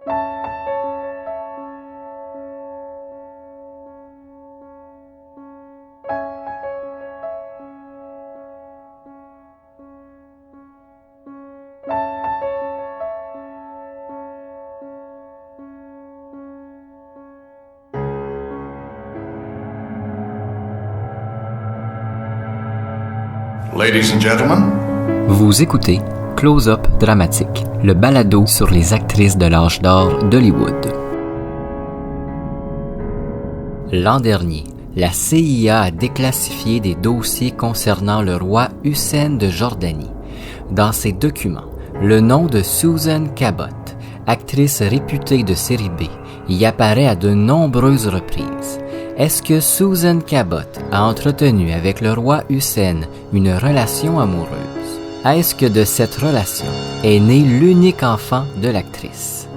Ladies and gentlemen. Vous écoutez Close-Up Dramatique, le balado sur les actrices de l'âge d'or d'Hollywood. L'an dernier, la CIA a déclassifié des dossiers concernant le roi Hussein de Jordanie. Dans ces documents, le nom de Susan Cabot, actrice réputée de série B, y apparaît à de nombreuses reprises. Est-ce que Susan Cabot a entretenu avec le roi Hussein une relation amoureuse? Est-ce que de cette relation est né l'unique enfant de l'actrice?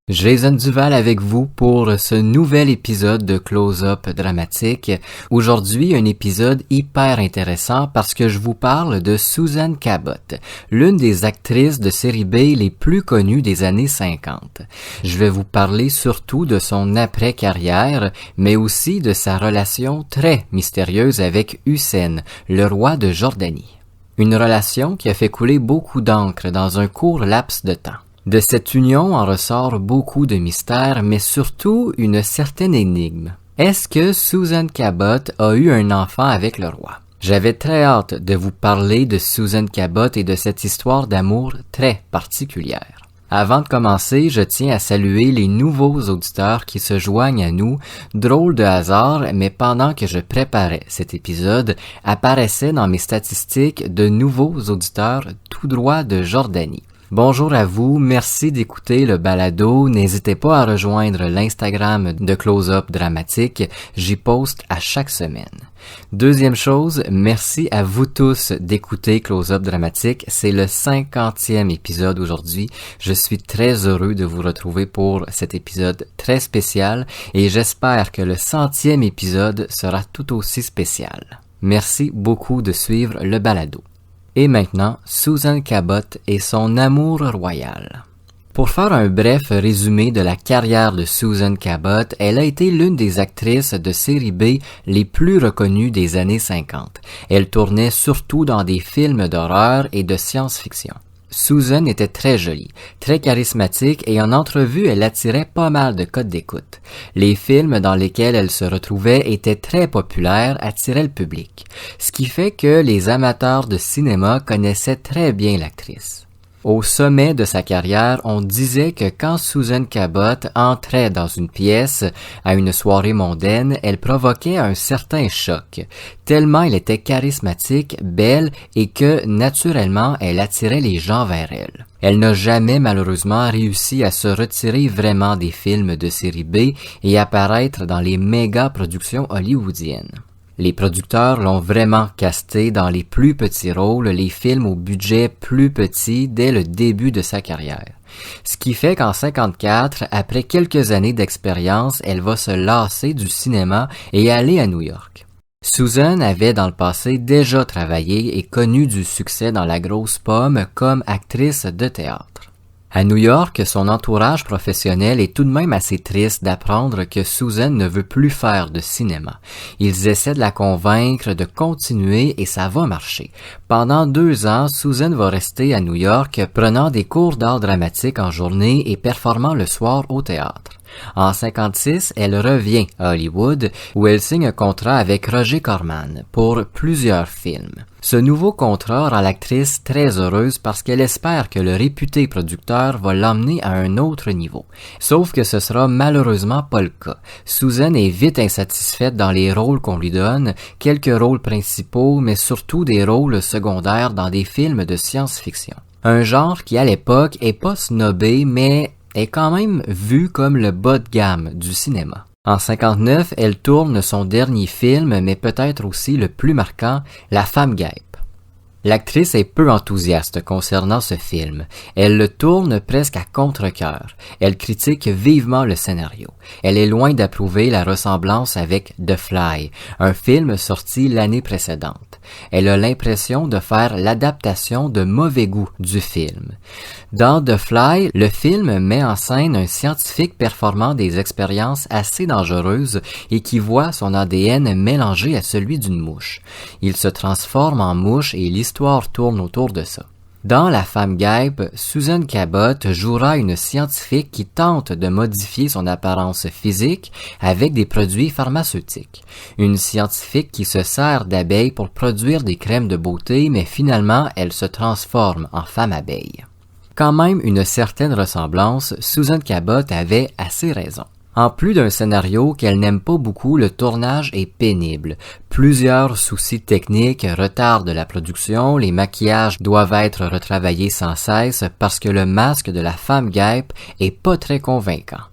Jason Duval avec vous pour ce nouvel épisode de Close-Up Dramatique. Aujourd'hui, un épisode hyper intéressant parce que je vous parle de Susan Cabot, l'une des actrices de série B les plus connues des années 50. Je vais vous parler surtout de son après-carrière, mais aussi de sa relation très mystérieuse avec Hussein, le roi de Jordanie. Une relation qui a fait couler beaucoup d'encre dans un court laps de temps. De cette union en ressort beaucoup de mystères, mais surtout une certaine énigme. Est-ce que Susan Cabot a eu un enfant avec le roi? J'avais très hâte de vous parler de Susan Cabot et de cette histoire d'amour très particulière. Avant de commencer, je tiens à saluer les nouveaux auditeurs qui se joignent à nous. Drôle de hasard, mais pendant que je préparais cet épisode, apparaissaient dans mes statistiques de nouveaux auditeurs tout droit de Jordanie. Bonjour à vous, merci d'écouter le balado. N'hésitez pas à rejoindre l'Instagram de Close-Up Dramatique, j'y poste à chaque semaine. Deuxième chose, merci à vous tous d'écouter Close-Up Dramatique. C'est le 50e épisode aujourd'hui. Je suis très heureux de vous retrouver pour cet épisode très spécial et j'espère que le 100e épisode sera tout aussi spécial. Merci beaucoup de suivre le balado. Et maintenant, Susan Cabot et son amour royal. Pour faire un bref résumé de la carrière de Susan Cabot, elle a été l'une des actrices de série B les plus reconnues des années 50. Elle tournait surtout dans des films d'horreur et de science-fiction. Susan était très jolie, très charismatique et en entrevue, elle attirait pas mal de codes d'écoute. Les films dans lesquels elle se retrouvait étaient très populaires, attiraient le public. Ce qui fait que les amateurs de cinéma connaissaient très bien l'actrice. Au sommet de sa carrière, on disait que quand Susan Cabot entrait dans une pièce à une soirée mondaine, elle provoquait un certain choc, tellement elle était charismatique, belle et que, naturellement, elle attirait les gens vers elle. Elle n'a jamais malheureusement réussi à se retirer vraiment des films de série B et apparaître dans les méga productions hollywoodiennes. Les producteurs l'ont vraiment castée dans les plus petits rôles, les films au budget plus petit dès le début de sa carrière. Ce qui fait qu'en 54, après quelques années d'expérience, elle va se lasser du cinéma et aller à New York. Susan avait dans le passé déjà travaillé et connu du succès dans la grosse pomme comme actrice de théâtre. À New York, son entourage professionnel est tout de même assez triste d'apprendre que Susan ne veut plus faire de cinéma. Ils essaient de la convaincre de continuer et ça va marcher. Pendant 2 ans, Susan va rester à New York, prenant des cours d'art dramatique en journée et performant le soir au théâtre. En 56, elle revient à Hollywood où elle signe un contrat avec Roger Corman pour plusieurs films. Ce nouveau contrat rend l'actrice très heureuse parce qu'elle espère que le réputé producteur va l'emmener à un autre niveau. Sauf que ce sera malheureusement pas le cas. Susan est vite insatisfaite dans les rôles qu'on lui donne, quelques rôles principaux mais surtout des rôles secondaires dans des films de science-fiction. Un genre qui à l'époque est pas snobé mais est quand même vu comme le bas de gamme du cinéma. En 59, elle tourne son dernier film, mais peut-être aussi le plus marquant, La femme guêpe. L'actrice est peu enthousiaste concernant ce film. Elle le tourne presque à contre-cœur. Elle critique vivement le scénario. Elle est loin d'approuver la ressemblance avec The Fly, un film sorti l'année précédente. Elle a l'impression de faire l'adaptation de mauvais goût du film. Dans The Fly, le film met en scène un scientifique performant des expériences assez dangereuses et qui voit son ADN mélangé à celui d'une mouche. Il se transforme en mouche et l'histoire tourne autour de ça. Dans La femme guêpe, Susan Cabot jouera une scientifique qui tente de modifier son apparence physique avec des produits pharmaceutiques. Une scientifique qui se sert d'abeilles pour produire des crèmes de beauté, mais finalement elle se transforme en femme abeille. Quand même une certaine ressemblance, Susan Cabot avait assez raison. En plus d'un scénario qu'elle n'aime pas beaucoup, le tournage est pénible. Plusieurs soucis techniques retardent la production, les maquillages doivent être retravaillés sans cesse parce que le masque de la femme guêpe est pas très convaincant.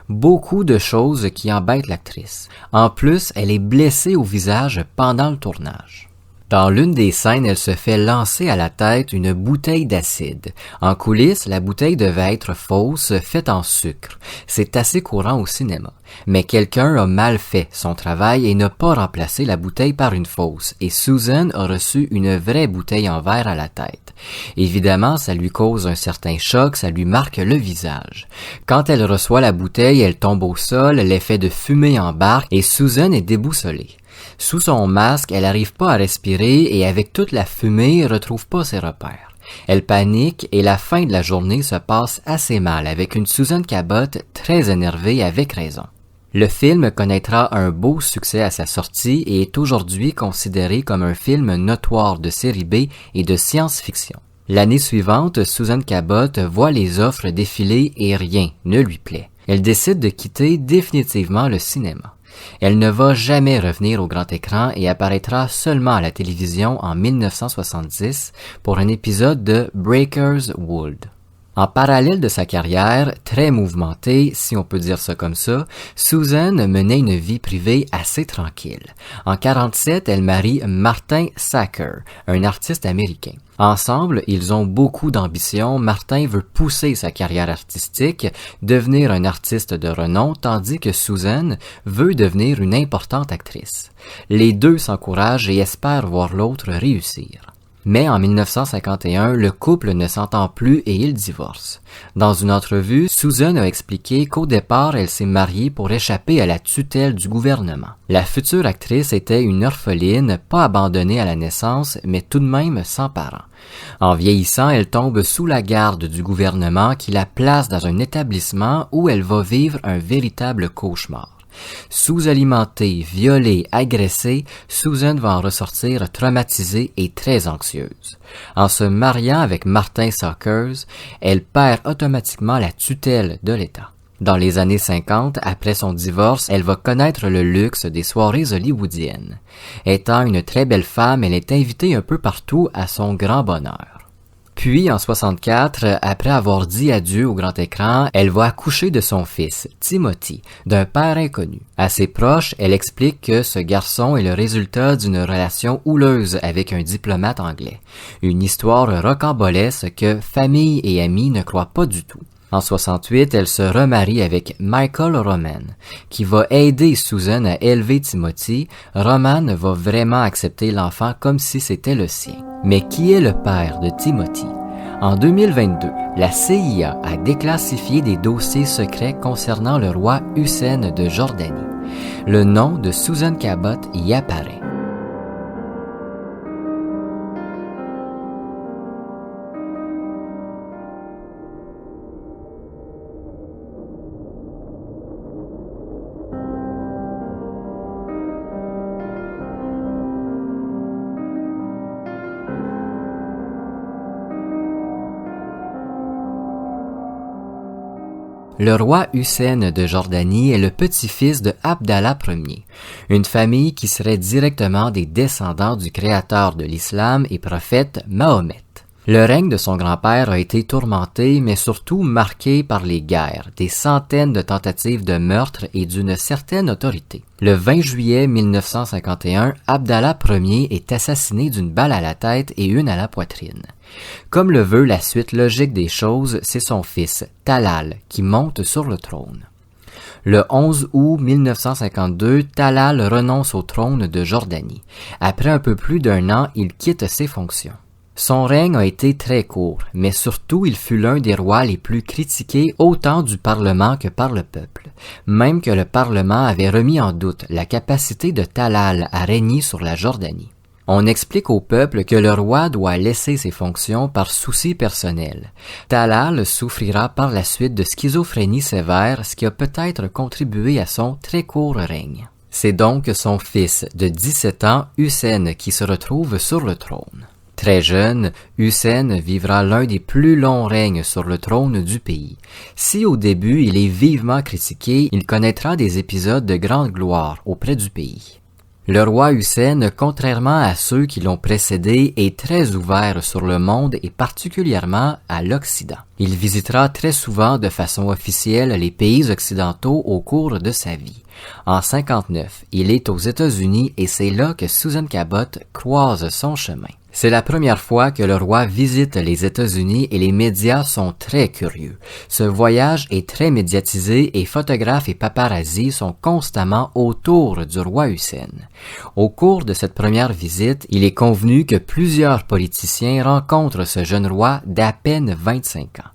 Beaucoup de choses qui embêtent l'actrice. En plus, elle est blessée au visage pendant le tournage. Dans l'une des scènes, elle se fait lancer à la tête une bouteille d'acide. En coulisses, la bouteille devait être fausse, faite en sucre. C'est assez courant au cinéma. Mais quelqu'un a mal fait son travail et n'a pas remplacé la bouteille par une fausse, et Susan a reçu une vraie bouteille en verre à la tête. Évidemment, ça lui cause un certain choc, ça lui marque le visage. Quand elle reçoit la bouteille, elle tombe au sol, l'effet de fumée embarque et Susan est déboussolée. Sous son masque, elle n'arrive pas à respirer et avec toute la fumée, retrouve pas ses repères. Elle panique et la fin de la journée se passe assez mal avec une Susan Cabot très énervée avec raison. Le film connaîtra un beau succès à sa sortie et est aujourd'hui considéré comme un film notoire de série B et de science-fiction. L'année suivante, Susan Cabot voit les offres défiler et rien ne lui plaît. Elle décide de quitter définitivement le cinéma. Elle ne va jamais revenir au grand écran et apparaîtra seulement à la télévision en 1970 pour un épisode de Breakers Wood. En parallèle de sa carrière, très mouvementée, si on peut dire ça comme ça, Susan menait une vie privée assez tranquille. En 1947, elle marie Martin Sacker, un artiste américain. Ensemble, ils ont beaucoup d'ambition. Martin veut pousser sa carrière artistique, devenir un artiste de renom, tandis que Susan veut devenir une importante actrice. Les deux s'encouragent et espèrent voir l'autre réussir. Mais en 1951, le couple ne s'entend plus et ils divorcent. Dans une entrevue, Susan a expliqué qu'au départ, elle s'est mariée pour échapper à la tutelle du gouvernement. La future actrice était une orpheline, pas abandonnée à la naissance, mais tout de même sans parents. En vieillissant, elle tombe sous la garde du gouvernement qui la place dans un établissement où elle va vivre un véritable cauchemar. Sous-alimentée, violée, agressée, Susan va en ressortir traumatisée et très anxieuse. En se mariant avec Martin Sackers, elle perd automatiquement la tutelle de l'État. Dans les années 50, après son divorce, elle va connaître le luxe des soirées hollywoodiennes. Étant une très belle femme, elle est invitée un peu partout à son grand bonheur. Puis, en 64, après avoir dit adieu au grand écran, elle va accoucher de son fils, Timothy, d'un père inconnu. À ses proches, elle explique que ce garçon est le résultat d'une relation houleuse avec un diplomate anglais. Une histoire rocambolesque que famille et amis ne croient pas du tout. En 68, elle se remarie avec Michael Roman, qui va aider Susan à élever Timothy. Roman va vraiment accepter l'enfant comme si c'était le sien. Mais qui est le père de Timothy? En 2022, la CIA a déclassifié des dossiers secrets concernant le roi Hussein de Jordanie. Le nom de Susan Cabot y apparaît. Le roi Hussein de Jordanie est le petit-fils de Abdallah Ier, une famille qui serait directement des descendants du créateur de l'islam et prophète Mahomet. Le règne de son grand-père a été tourmenté, mais surtout marqué par les guerres, des centaines de tentatives de meurtre et d'une certaine autorité. Le 20 juillet 1951, Abdallah Ier est assassiné d'une balle à la tête et une à la poitrine. Comme le veut la suite logique des choses, c'est son fils, Talal, qui monte sur le trône. Le 11 août 1952, Talal renonce au trône de Jordanie. Après un peu plus d'un an, il quitte ses fonctions. Son règne a été très court, mais surtout il fut l'un des rois les plus critiqués autant du Parlement que par le peuple, même que le Parlement avait remis en doute la capacité de Talal à régner sur la Jordanie. On explique au peuple que le roi doit laisser ses fonctions par souci personnel. Talal souffrira par la suite de schizophrénie sévère, ce qui a peut-être contribué à son très court règne. C'est donc son fils de 17 ans, Hussein, qui se retrouve sur le trône. Très jeune, Hussein vivra l'un des plus longs règnes sur le trône du pays. Si au début il est vivement critiqué, il connaîtra des épisodes de grande gloire auprès du pays. Le roi Hussein, contrairement à ceux qui l'ont précédé, est très ouvert sur le monde et particulièrement à l'Occident. Il visitera très souvent de façon officielle les pays occidentaux au cours de sa vie. En 59, il est aux États-Unis et c'est là que Susan Cabot croise son chemin. C'est la première fois que le roi visite les États-Unis et les médias sont très curieux. Ce voyage est très médiatisé et photographes et paparazzi sont constamment autour du roi Hussein. Au cours de cette première visite, il est convenu que plusieurs politiciens rencontrent ce jeune roi d'à peine 25 ans.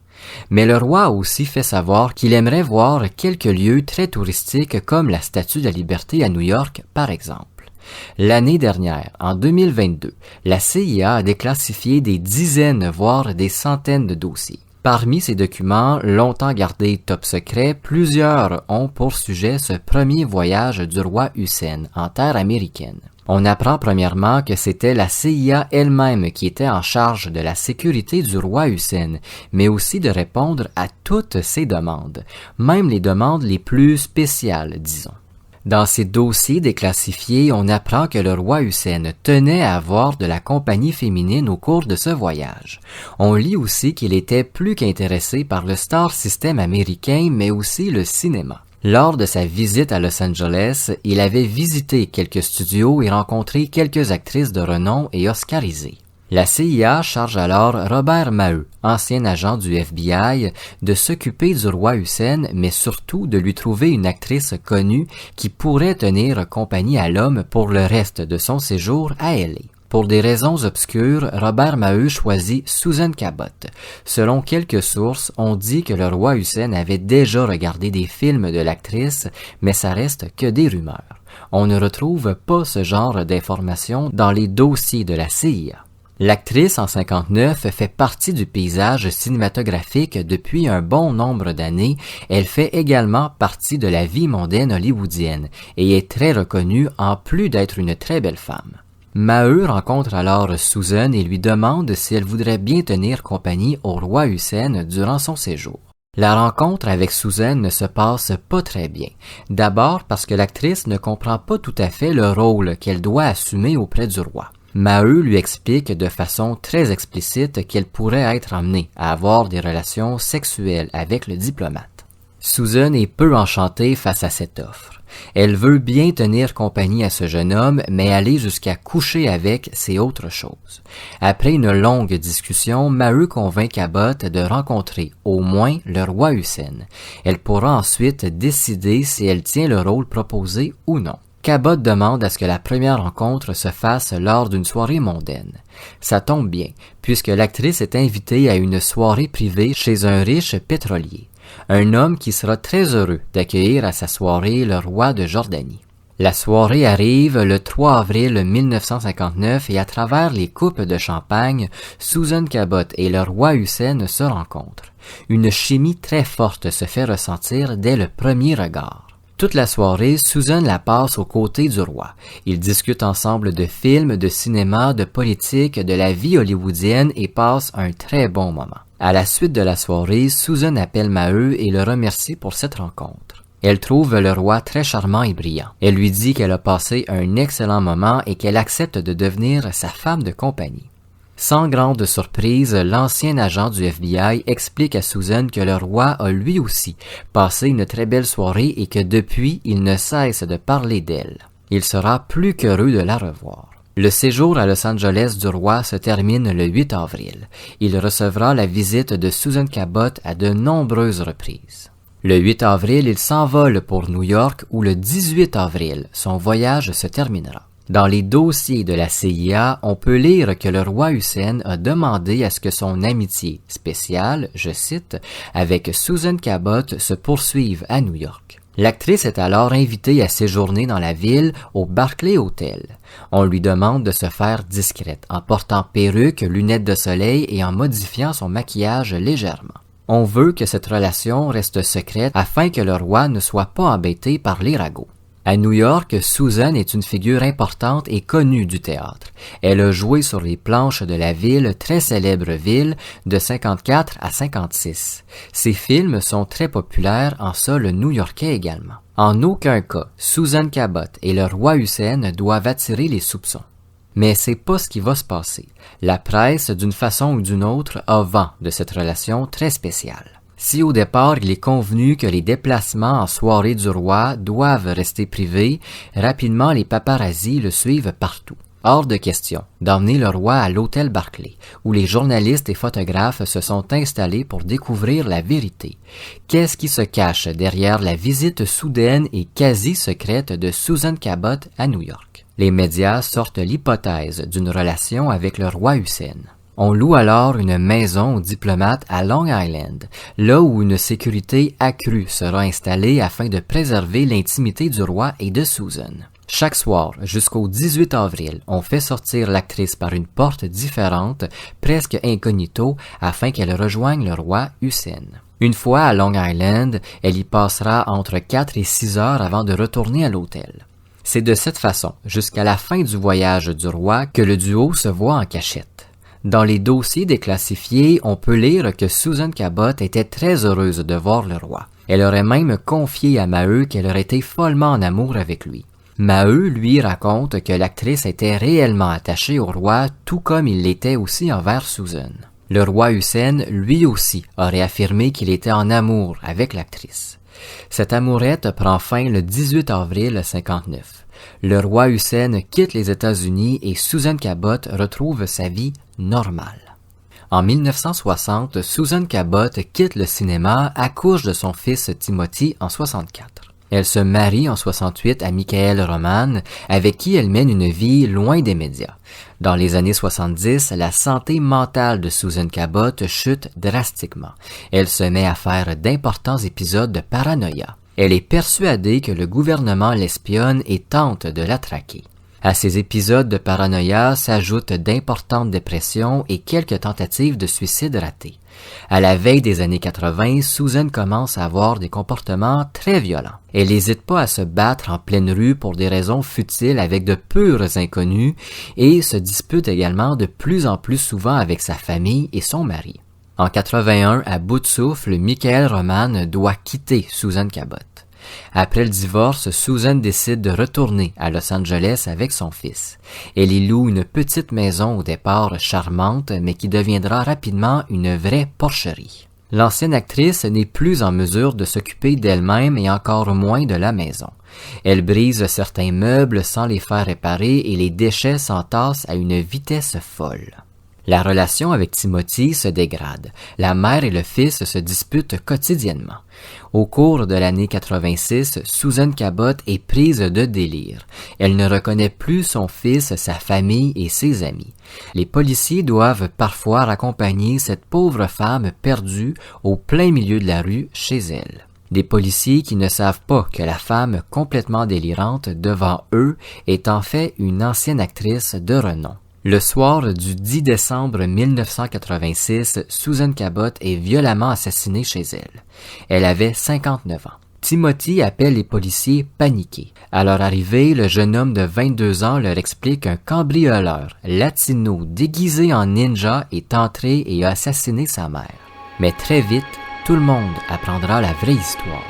Mais le roi a aussi fait savoir qu'il aimerait voir quelques lieux très touristiques comme la Statue de la Liberté à New York, par exemple. L'année dernière, en 2022, la CIA a déclassifié des dizaines, voire des centaines de dossiers. Parmi ces documents, longtemps gardés top secret, plusieurs ont pour sujet ce premier voyage du roi Hussein en terre américaine. On apprend premièrement que c'était la CIA elle-même qui était en charge de la sécurité du roi Hussein, mais aussi de répondre à toutes ses demandes, même les demandes les plus spéciales, disons. Dans ces dossiers déclassifiés, on apprend que le roi Hussein tenait à avoir de la compagnie féminine au cours de ce voyage. On lit aussi qu'il était plus qu'intéressé par le star system américain, mais aussi le cinéma. Lors de sa visite à Los Angeles, il avait visité quelques studios et rencontré quelques actrices de renom et oscarisées. La CIA charge alors Robert Maheu, ancien agent du FBI, de s'occuper du roi Hussein, mais surtout de lui trouver une actrice connue qui pourrait tenir compagnie à l'homme pour le reste de son séjour à LA. Pour des raisons obscures, Robert Maheu choisit Susan Cabot. Selon quelques sources, on dit que le roi Hussein avait déjà regardé des films de l'actrice, mais ça reste que des rumeurs. On ne retrouve pas ce genre d'informations dans les dossiers de la CIA. L'actrice en 59 fait partie du paysage cinématographique depuis un bon nombre d'années. Elle fait également partie de la vie mondaine hollywoodienne et est très reconnue en plus d'être une très belle femme. Maheu rencontre alors Susan et lui demande si elle voudrait bien tenir compagnie au roi Hussein durant son séjour. La rencontre avec Susan ne se passe pas très bien. D'abord parce que l'actrice ne comprend pas tout à fait le rôle qu'elle doit assumer auprès du roi. Maheu lui explique de façon très explicite qu'elle pourrait être amenée à avoir des relations sexuelles avec le diplomate. Susan est peu enchantée face à cette offre. Elle veut bien tenir compagnie à ce jeune homme, mais aller jusqu'à coucher avec, c'est autre chose. Après une longue discussion, Maheu convainc Cabot de rencontrer au moins le roi Hussein. Elle pourra ensuite décider si elle tient le rôle proposé ou non. Cabot demande à ce que la première rencontre se fasse lors d'une soirée mondaine. Ça tombe bien, puisque l'actrice est invitée à une soirée privée chez un riche pétrolier, un homme qui sera très heureux d'accueillir à sa soirée le roi de Jordanie. La soirée arrive le 3 avril 1959 et à travers les coupes de champagne, Susan Cabot et le roi Hussein se rencontrent. Une chimie très forte se fait ressentir dès le premier regard. Toute la soirée, Susan la passe aux côtés du roi. Ils discutent ensemble de films, de cinéma, de politique, de la vie hollywoodienne et passent un très bon moment. À la suite de la soirée, Susan appelle Maheu et le remercie pour cette rencontre. Elle trouve le roi très charmant et brillant. Elle lui dit qu'elle a passé un excellent moment et qu'elle accepte de devenir sa femme de compagnie. Sans grande surprise, l'ancien agent du FBI explique à Susan que le roi a lui aussi passé une très belle soirée et que depuis, il ne cesse de parler d'elle. Il sera plus qu'heureux de la revoir. Le séjour à Los Angeles du roi se termine le 8 avril. Il recevra la visite de Susan Cabot à de nombreuses reprises. Le 8 avril, il s'envole pour New York où le 18 avril, son voyage se terminera. Dans les dossiers de la CIA, on peut lire que le roi Hussein a demandé à ce que son amitié spéciale, je cite, avec Susan Cabot se poursuive à New York. L'actrice est alors invitée à séjourner dans la ville au Barclay Hotel. On lui demande de se faire discrète en portant perruque, lunettes de soleil et en modifiant son maquillage légèrement. On veut que cette relation reste secrète afin que le roi ne soit pas embêté par les ragots. À New York, Susan est une figure importante et connue du théâtre. Elle a joué sur les planches de la ville, très célèbre ville, de 54 à 56. Ses films sont très populaires en sol new-yorkais également. En aucun cas, Susan Cabot et le roi Hussein doivent attirer les soupçons. Mais c'est pas ce qui va se passer. La presse, d'une façon ou d'une autre, a vent de cette relation très spéciale. Si au départ il est convenu que les déplacements en soirée du roi doivent rester privés, rapidement les paparazzis le suivent partout. Hors de question d'emmener le roi à l'hôtel Barclay, où les journalistes et photographes se sont installés pour découvrir la vérité. Qu'est-ce qui se cache derrière la visite soudaine et quasi secrète de Susan Cabot à New York? Les médias sortent l'hypothèse d'une relation avec le roi Hussein. On loue alors une maison aux diplomates à Long Island, là où une sécurité accrue sera installée afin de préserver l'intimité du roi et de Susan. Chaque soir, jusqu'au 18 avril, on fait sortir l'actrice par une porte différente, presque incognito, afin qu'elle rejoigne le roi Hussein. Une fois à Long Island, elle y passera entre 4 et 6 heures avant de retourner à l'hôtel. C'est de cette façon, jusqu'à la fin du voyage du roi, que le duo se voit en cachette. Dans les dossiers déclassifiés, on peut lire que Susan Cabot était très heureuse de voir le roi. Elle aurait même confié à Maheu qu'elle aurait été follement en amour avec lui. Maheu, lui, raconte que l'actrice était réellement attachée au roi, tout comme il l'était aussi envers Susan. Le roi Hussein, lui aussi, aurait affirmé qu'il était en amour avec l'actrice. Cette amourette prend fin le 18 avril 59. Le roi Hussein quitte les États-Unis et Susan Cabot retrouve sa vie normale. En 1960, Susan Cabot quitte le cinéma, accouche de son fils Timothy en 64. Elle se marie en 68 à Michael Roman, avec qui elle mène une vie loin des médias. Dans les années 70, la santé mentale de Susan Cabot chute drastiquement. Elle se met à faire d'importants épisodes de paranoïa. Elle est persuadée que le gouvernement l'espionne et tente de la traquer. À ces épisodes de paranoïa s'ajoutent d'importantes dépressions et quelques tentatives de suicide ratées. À la veille des années 80, Susan commence à avoir des comportements très violents. Elle n'hésite pas à se battre en pleine rue pour des raisons futiles avec de purs inconnus et se dispute également de plus en plus souvent avec sa famille et son mari. En 81, à bout de souffle, Michael Roman doit quitter Susan Cabot. Après le divorce, Susan décide de retourner à Los Angeles avec son fils. Elle y loue une petite maison au départ charmante, mais qui deviendra rapidement une vraie porcherie. L'ancienne actrice n'est plus en mesure de s'occuper d'elle-même et encore moins de la maison. Elle brise certains meubles sans les faire réparer et les déchets s'entassent à une vitesse folle. La relation avec Timothy se dégrade. La mère et le fils se disputent quotidiennement. Au cours de l'année 86, Susan Cabot est prise de délire. Elle ne reconnaît plus son fils, sa famille et ses amis. Les policiers doivent parfois raccompagner cette pauvre femme perdue au plein milieu de la rue chez elle. Des policiers qui ne savent pas que la femme complètement délirante devant eux est en fait une ancienne actrice de renom. Le soir du 10 décembre 1986, Susan Cabot est violemment assassinée chez elle. Elle avait 59 ans. Timothy appelle les policiers paniqués. À leur arrivée, le jeune homme de 22 ans leur explique qu'un cambrioleur latino déguisé en ninja est entré et a assassiné sa mère. Mais très vite, tout le monde apprendra la vraie histoire.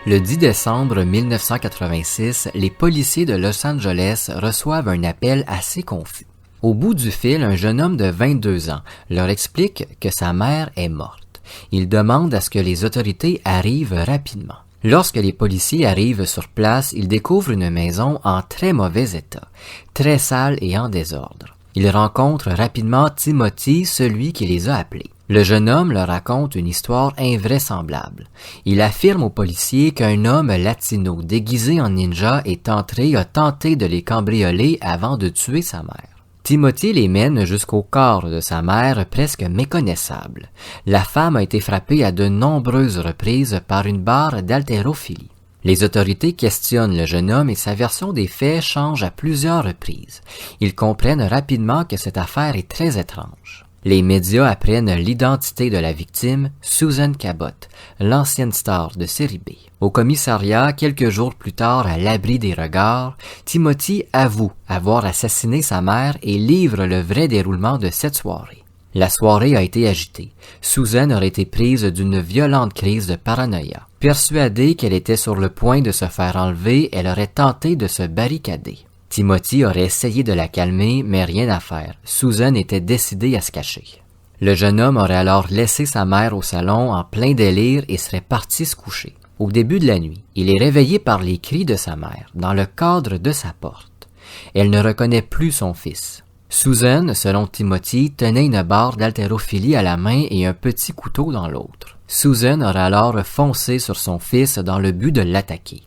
Le 10 décembre 1986, les policiers de Los Angeles reçoivent un appel assez confus. Au bout du fil, un jeune homme de 22 ans leur explique que sa mère est morte. Il demande à ce que les autorités arrivent rapidement. Lorsque les policiers arrivent sur place, ils découvrent une maison en très mauvais état, très sale et en désordre. Ils rencontrent rapidement Timothy, celui qui les a appelés. Le jeune homme leur raconte une histoire invraisemblable. Il affirme aux policiers qu'un homme latino déguisé en ninja a tenté de les cambrioler avant de tuer sa mère. Timothy les mène jusqu'au corps de sa mère presque méconnaissable. La femme a été frappée à de nombreuses reprises par une barre d'haltérophilie. Les autorités questionnent le jeune homme et sa version des faits change à plusieurs reprises. Ils comprennent rapidement que cette affaire est très étrange. Les médias apprennent l'identité de la victime, Susan Cabot, l'ancienne star de série B. Au commissariat, quelques jours plus tard, à l'abri des regards, Timothy avoue avoir assassiné sa mère et livre le vrai déroulement de cette soirée. La soirée a été agitée. Susan aurait été prise d'une violente crise de paranoïa. Persuadée qu'elle était sur le point de se faire enlever, elle aurait tenté de se barricader. Timothy aurait essayé de la calmer, mais rien à faire. Susan était décidée à se cacher. Le jeune homme aurait alors laissé sa mère au salon en plein délire et serait parti se coucher. Au début de la nuit, il est réveillé par les cris de sa mère, dans le cadre de sa porte. Elle ne reconnaît plus son fils. Susan, selon Timothy, tenait une barre d'haltérophilie à la main et un petit couteau dans l'autre. Susan aurait alors foncé sur son fils dans le but de l'attaquer.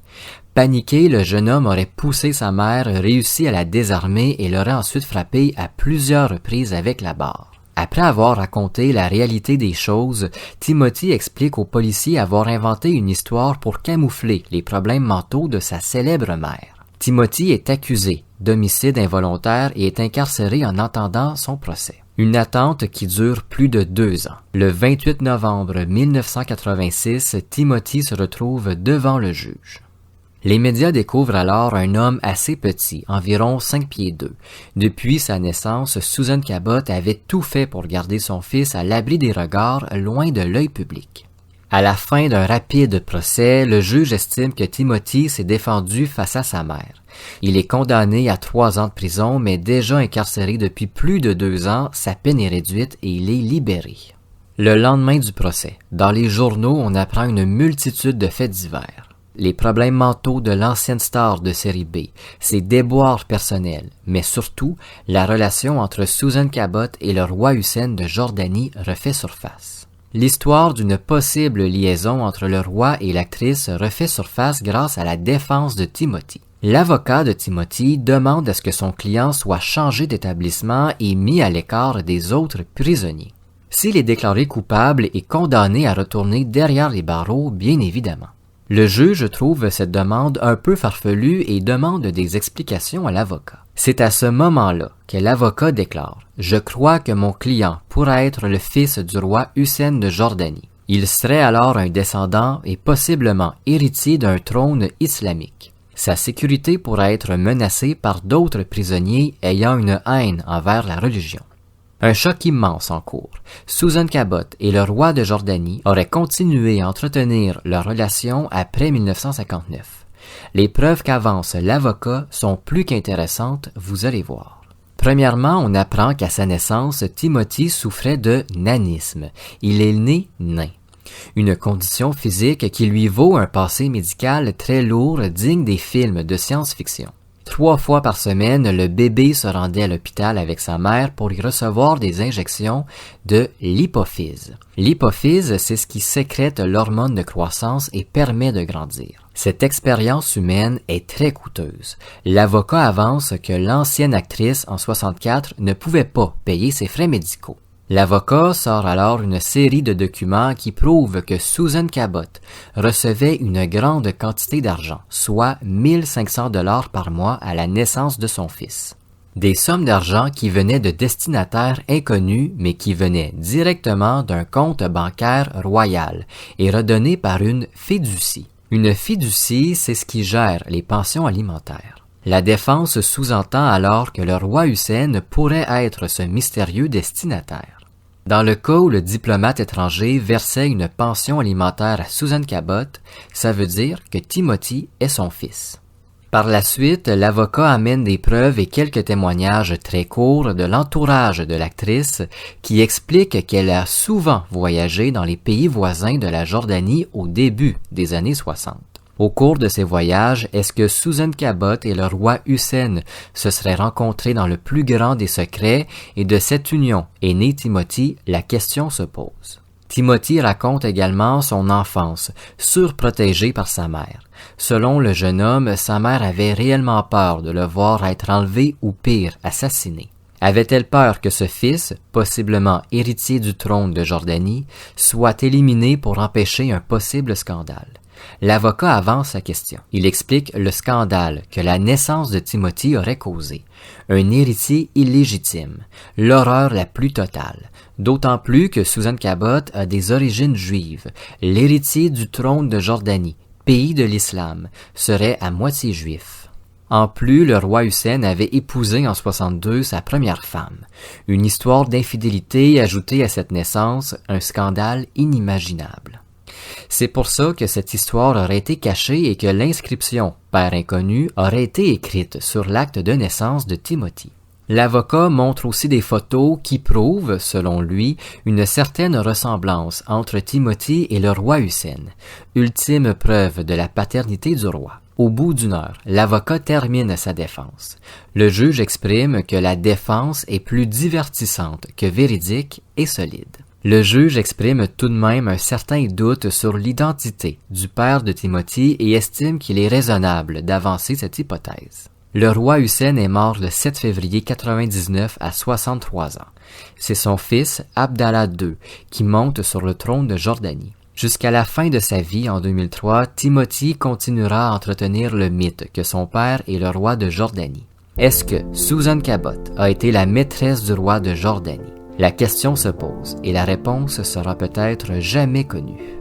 Paniqué, le jeune homme aurait poussé sa mère, réussi à la désarmer et l'aurait ensuite frappée à plusieurs reprises avec la barre. Après avoir raconté la réalité des choses, Timothy explique aux policiers avoir inventé une histoire pour camoufler les problèmes mentaux de sa célèbre mère. Timothy est accusé d'homicide involontaire et est incarcéré en attendant son procès. Une attente qui dure plus de 2 ans. Le 28 novembre 1986, Timothy se retrouve devant le juge. Les médias découvrent alors un homme assez petit, environ 5 pieds 2. Depuis sa naissance, Susan Cabot avait tout fait pour garder son fils à l'abri des regards, loin de l'œil public. À la fin d'un rapide procès, le juge estime que Timothy s'est défendu face à sa mère. Il est condamné à 3 ans de prison, mais déjà incarcéré depuis plus de 2 ans, sa peine est réduite et il est libéré. Le lendemain du procès, dans les journaux, on apprend une multitude de faits divers. Les problèmes mentaux de l'ancienne star de série B, ses déboires personnels, mais surtout, la relation entre Susan Cabot et le roi Hussein de Jordanie refait surface. L'histoire d'une possible liaison entre le roi et l'actrice refait surface grâce à la défense de Timothy. L'avocat de Timothy demande à ce que son client soit changé d'établissement et mis à l'écart des autres prisonniers. S'il est déclaré coupable et condamné à retourner derrière les barreaux, bien évidemment. Le juge trouve cette demande un peu farfelue et demande des explications à l'avocat. C'est à ce moment-là que l'avocat déclare « Je crois que mon client pourrait être le fils du roi Hussein de Jordanie. Il serait alors un descendant et possiblement héritier d'un trône islamique. Sa sécurité pourrait être menacée par d'autres prisonniers ayant une haine envers la religion. » Un choc immense en cours. Susan Cabot et le roi de Jordanie auraient continué à entretenir leur relation après 1959. Les preuves qu'avance l'avocat sont plus qu'intéressantes, vous allez voir. Premièrement, on apprend qu'à sa naissance, Timothy souffrait de nanisme. Il est né nain. Une condition physique qui lui vaut un passé médical très lourd digne des films de science-fiction. 3 fois par semaine, le bébé se rendait à l'hôpital avec sa mère pour y recevoir des injections de l'hypophyse. L'hypophyse, c'est ce qui sécrète l'hormone de croissance et permet de grandir. Cette expérience humaine est très coûteuse. L'avocat avance que l'ancienne actrice en 64 ne pouvait pas payer ses frais médicaux. L'avocat sort alors une série de documents qui prouvent que Susan Cabot recevait une grande quantité d'argent, soit 1500 $ par mois à la naissance de son fils. Des sommes d'argent qui venaient de destinataires inconnus, mais qui venaient directement d'un compte bancaire royal et redonnées par une fiducie. Une fiducie, c'est ce qui gère les pensions alimentaires. La défense sous-entend alors que le roi Hussein pourrait être ce mystérieux destinataire. Dans le cas où le diplomate étranger versait une pension alimentaire à Susan Cabot, ça veut dire que Timothy est son fils. Par la suite, l'avocat amène des preuves et quelques témoignages très courts de l'entourage de l'actrice qui expliquent qu'elle a souvent voyagé dans les pays voisins de la Jordanie au début des années 60. Au cours de ces voyages, est-ce que Susan Cabot et le roi Hussein se seraient rencontrés dans le plus grand des secrets et de cette union est né Timothy? La question se pose. Timothy raconte également son enfance, surprotégé par sa mère. Selon le jeune homme, sa mère avait réellement peur de le voir être enlevé ou pire, assassiné. Avait-elle peur que ce fils, possiblement héritier du trône de Jordanie, soit éliminé pour empêcher un possible scandale? L'avocat avance sa question. Il explique le scandale que la naissance de Timothy aurait causé. Un héritier illégitime. L'horreur la plus totale. D'autant plus que Susan Cabot a des origines juives. L'héritier du trône de Jordanie, pays de l'islam, serait à moitié juif. En plus, le roi Hussein avait épousé en 62 sa première femme. Une histoire d'infidélité ajoutée à cette naissance, un scandale inimaginable. C'est pour ça que cette histoire aurait été cachée et que l'inscription « Père inconnu » aurait été écrite sur l'acte de naissance de Timothy. L'avocat montre aussi des photos qui prouvent, selon lui, une certaine ressemblance entre Timothy et le roi Hussein, ultime preuve de la paternité du roi. Au bout d'une heure, l'avocat termine sa défense. Le juge exprime que la défense est plus divertissante que véridique et solide. Le juge exprime tout de même un certain doute sur l'identité du père de Timothy et estime qu'il est raisonnable d'avancer cette hypothèse. Le roi Hussein est mort le 7 février 99 à 63 ans. C'est son fils, Abdallah II, qui monte sur le trône de Jordanie. Jusqu'à la fin de sa vie, en 2003, Timothy continuera à entretenir le mythe que son père est le roi de Jordanie. Est-ce que Susan Cabot a été la maîtresse du roi de Jordanie? La question se pose et la réponse sera peut-être jamais connue.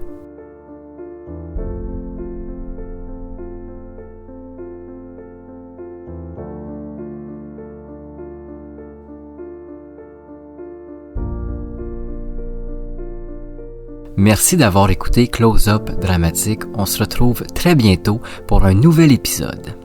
Merci d'avoir écouté Close Up Dramatique. On se retrouve très bientôt pour un nouvel épisode.